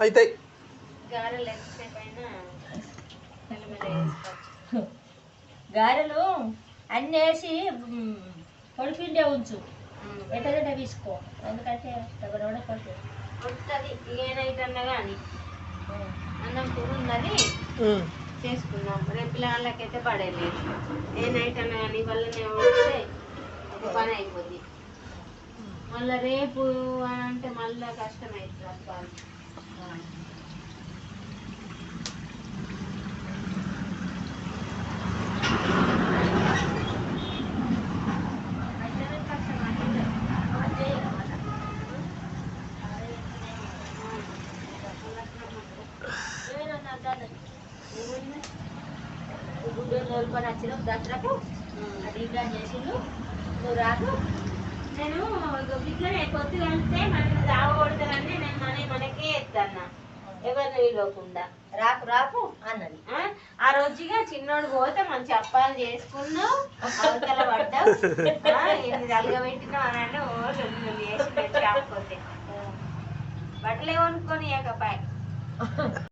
అవుతాయి. గారెలు అన్నీ వేసి పొడిపిండే ఉంచు, ఎట్టగడ్డ తీసుకో, ఎందుకంటే ఎవరెవడో కొడుకు వస్తుంది. ఏనైతన్నా కానీ అన్నం కూర ఉందని చేసుకున్నాం. రేపు పిల్లలకైతే పడేలేదు. ఏ నైట్ అన్నా కానీ వాళ్ళని వస్తే ఒక పని అయిపోద్ది. మళ్ళీ రేపు అంటే మళ్ళీ కష్టమవుతుంది. అబ్బాయి గుడ్డు వచ్చినాం దసరాకు, అది ఇంకా చేసిండు. నువ్వు రాకు, నేను ఇట్లనే కొద్ది వెళ్తే మనకి రావకూడదని నేను మనకే ఎత్తన్నా, ఎవరిని విలువకుండా. రాకు రాకు అన్నది. ఆ రోజుగా చిన్నోడు పోతే మంచి అప్పాలు చేసుకున్నావు, అవతల పడ్డావు, ఎన్ని అలగబెట్టినావు అని అంటే ఓ లొల్లి చేసి కాకపోతే బట్టలు ఏమనుకొని ఇక